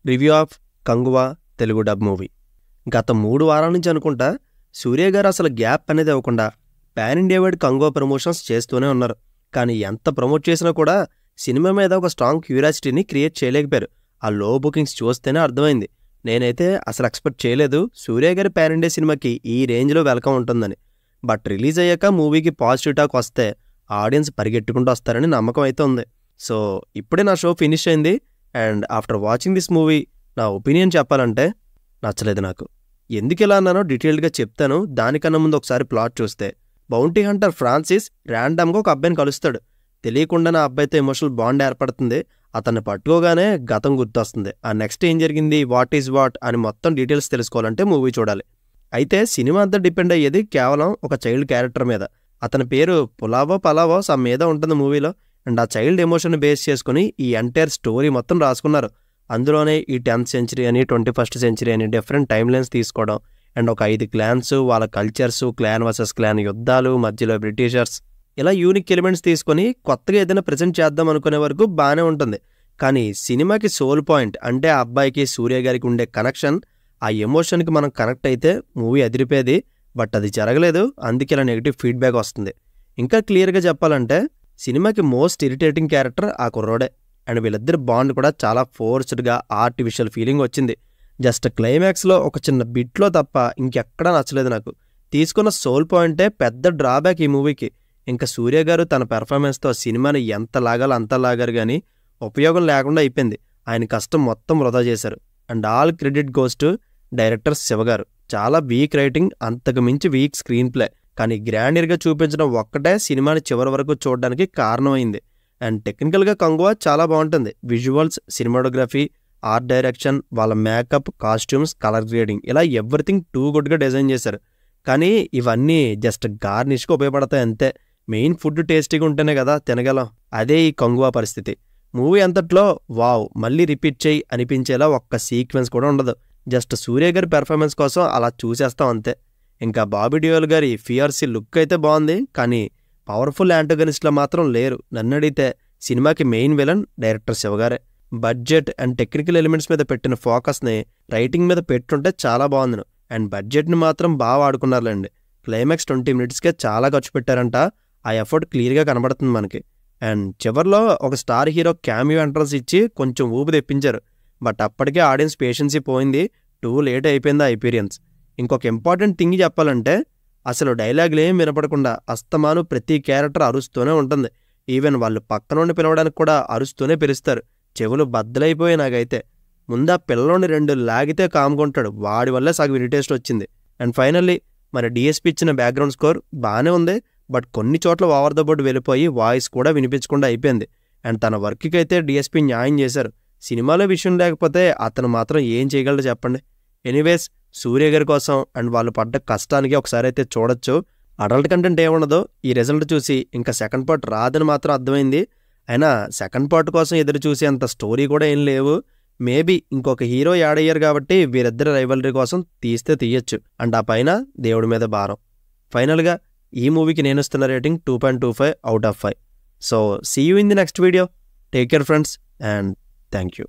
Review of Kanguva Telugu dub movie. గత 3 వారాల నుంచి అనుకుంటా సూర్య గారు అసలు గ్యాప్ అనేది ఇవ్వకుండా pan India wide Kanguva promotions చేస్తూనే ఉన్నారు. కానీ ఎంత ప్రమోట్ చేసినా కూడా సినిమా మీద ఒక స్ట్రాంగ్ క్యూరియాసిటీని క్రియేట్ చేయలేకపోయారు. ఆ లో బుకింగ్స్ చూస్తేనే అర్థమైంది. నేనైతే అసలు ఎక్స్పెక్ట్ చేయలేదు సూర్య గారి పాన్ ఇండియా సినిమాకి ఈ రేంజ్లో వెల్కమ్ ఉంటుందని. బట్ రిలీజ్ అయ్యాక మూవీకి పాజిటివ్ టాక్ వస్తే ఆడియన్స్ పరిగెట్టుకుంటూ వస్తారని నమ్మకం అయితే ఉంది. సో ఇప్పుడే నా షో ఫినిష్ అయింది and after watching this movie నా ఒపీనియన్ చెప్పాలంటే నచ్చలేదు నాకు. ఎందుకు ఇలా అన్నానో డీటెయిల్డ్గా చెప్తాను. దానికన్నా ముందు ఒకసారి ప్లాట్ చూస్తే బౌంటీ హంటర్ ఫ్రాన్సిస్ ర్యాండమ్గా ఒక అబ్బాయిని కలుస్తాడు. తెలియకుండా నా అబ్బాయితో ఎమోషనల్ బాండ్ ఏర్పడుతుంది. అతన్ని పట్టుకోగానే గతం గుర్తొస్తుంది. ఆ నెక్స్ట్ ఏం జరిగింది, వాట్ ఈజ్ వాట్ అని మొత్తం డీటెయిల్స్ తెలుసుకోవాలంటే మూవీ చూడాలి. అయితే సినిమా అంతా డిపెండ్ అయ్యేది కేవలం ఒక చైల్డ్ క్యారెక్టర్ మీద. అతని పేరు పలావో సమ్ మీద ఉంటుంది మూవీలో. అండ్ ఆ చైల్డ్ ఎమోషన్ బేస్ చేసుకుని ఈ ఎంటైర్ స్టోరీ మొత్తం రాసుకున్నారు. అందులోనే ఈ 10th సెంచరీ అని 21st సెంచరీ అని డిఫరెంట్ టైమ్ లైన్స్ తీసుకోవడం అండ్ ఒక 5 క్లాన్స్, వాళ్ళ కల్చర్స్, క్లాన్ వర్సెస్ క్లాన్ యుద్ధాలు, మధ్యలో బ్రిటిషర్స్, ఇలా యూనిక్ ఎలిమెంట్స్ తీసుకొని కొత్తగా ఏదైనా ప్రజెంట్ చేద్దాం అనుకునే వరకు బాగానే ఉంటుంది. కానీ సినిమాకి సోల్ పాయింట్ అంటే ఆ అబ్బాయికి సూర్య గారికి ఉండే కనెక్షన్, ఆ ఎమోషన్కి మనం కనెక్ట్ అయితే మూవీ అదిరిపోయేది. బట్ అది జరగలేదు. అందుకే ఇలా నెగిటివ్ ఫీడ్బ్యాక్ వస్తుంది. ఇంకా క్లియర్గా చెప్పాలంటే సినిమాకి మోస్ట్ ఇరిటేటింగ్ క్యారెక్టర్ ఆ కుర్రోడే. అండ్ వీళ్ళిద్దరి బాండ్ కూడా చాలా ఫోర్స్డ్గా ఆర్టిఫిషియల్ ఫీలింగ్ వచ్చింది. జస్ట్ క్లైమాక్స్లో ఒక చిన్న బిట్లో తప్ప ఇంకెక్కడా నచ్చలేదు నాకు. తీసుకున్న సోల్ పాయింటే పెద్ద డ్రాబ్యాక్ ఈ మూవీకి. ఇంకా సూర్య గారు తన పెర్ఫార్మెన్స్తో సినిమాని ఎంత లాగాలో అంత లాగారు, కానీ ఉపయోగం లేకుండా అయిపోయింది. ఆయన కష్టం మొత్తం వృధా చేశారు. And all credit goes to director Shiva గారు. చాలా వీక్ రైటింగ్, అంతకు మించి వీక్ స్క్రీన్ ప్లే, కానీ గ్రాండియర్గా చూపించడం ఒక్కటే సినిమాని చివరి వరకు చూడడానికి కారణమైంది. అండ్ టెక్నికల్గా కంగువా చాలా బాగుంటుంది. విజువల్స్, సినిమాటోగ్రఫీ, ఆర్ట్ డైరెక్షన్, వాళ్ళ మేకప్, కాస్ట్యూమ్స్, కలర్ గ్రేడింగ్, ఇలా ఎవ్రీథింగ్ టూ గుడ్గా డిజైన్ చేశారు. కానీ ఇవన్నీ జస్ట్ గార్నిష్గా ఉపయోగపడతాయి అంతే. మెయిన్ ఫుడ్ టేస్టీగా ఉంటేనే కదా తినగలం. అదే ఈ కంగువా పరిస్థితి. మూవీ అంతట్లో వావ్ మళ్ళీ రిపీట్ చేయి అనిపించేలా ఒక్క సీక్వెన్స్ కూడా ఉండదు. జస్ట్ సూర్య గారి పెర్ఫార్మెన్స్ కోసం అలా చూసేస్తాం అంతే. ఇంకా బాబీ డియోల్ గారి ఫియర్సీ లుక్ అయితే బాగుంది, కానీ పవర్ఫుల్ యాంటగనిస్ట్లో మాత్రం లేరు. నన్ను అడిగితే సినిమాకి మెయిన్ విలన్ డైరెక్టర్ శివగారే. బడ్జెట్ అండ్ టెక్నికల్ ఎలిమెంట్స్ మీద పెట్టిన ఫోకస్ని రైటింగ్ మీద పెట్టుంటే చాలా బాగుంది. అండ్ బడ్జెట్ని మాత్రం బాగా వాడుకున్నారులేండి. క్లైమాక్స్ 20 minutesకే చాలా ఖర్చు పెట్టారంట. ఆ ఎఫర్ట్ క్లియర్గా కనబడుతుంది మనకి. అండ్ చివర్లో ఒక స్టార్ హీరో క్యామియో ఎంట్రన్స్ ఇచ్చి కొంచెం ఊపి తెప్పించారు. బట్ అప్పటికే ఆడియన్స్ పేషెన్సీ పోయింది. టూ లేట్ అయిపోయింది ఆ ఎపీరియన్స్. ఇంకొక ఇంపార్టెంట్ థింగ్ చెప్పాలంటే అసలు డైలాగులు ఏం వినపడకుండా అస్తమాను ప్రతి క్యారెక్టర్ అరుస్తూనే ఉంటుంది. ఈవెన్ వాళ్ళు పక్క నుండి పిలవడానికి కూడా అరుస్తూనే పిలుస్తారు. చెవులు బద్దలైపోయాయి నాకైతే. ముందు ఆ పిల్లలోని 2 లాగితే కామ్కుంటాడు. వాడి వల్లే సగం ఇరిటేషన్ వచ్చింది. అండ్ ఫైనల్లీ మన డిఎస్పీ ఇచ్చిన బ్యాక్గ్రౌండ్ స్కోర్ బాగానే ఉంది. బట్ కొన్ని చోట్ల ఓవర్ ద బోర్డ్ వెళ్ళిపోయి వాయిస్ కూడా వినిపించకుండా అయిపోయింది. అండ్ తన వర్క్కి అయితే డిఎస్పీ న్యాయం చేశారు. సినిమాలో విషయం లేకపోతే అతను మాత్రం ఏం చేయగలడు చెప్పండి. ఎనీవేస్ సూర్య గారి కోసం అండ్ వాళ్ళు పడ్డ కష్టానికి ఒకసారి అయితే చూడొచ్చు. అడల్ట్ కంటెంట్ ఏముండదో ఈ రిజల్ట్ చూసి ఇంకా సెకండ్ పార్ట్ రాదని మాత్రం అర్థమైంది. అయినా సెకండ్ పార్ట్ కోసం ఎదురు చూసే అంత స్టోరీ కూడా ఏం లేవు. మేబీ ఇంకొక హీరో యాడ్ అయ్యారు కాబట్టి వీరిద్దరి రైవలరీ కోసం తీస్తే తీయచ్చు. అండ్ ఆ పైన దేవుడి మీద భారం. ఫైనల్గా ఈ మూవీకి నేను ఇస్తున్న rating 2.25 out of 5. So see you in the next video. Take care friends and thank you.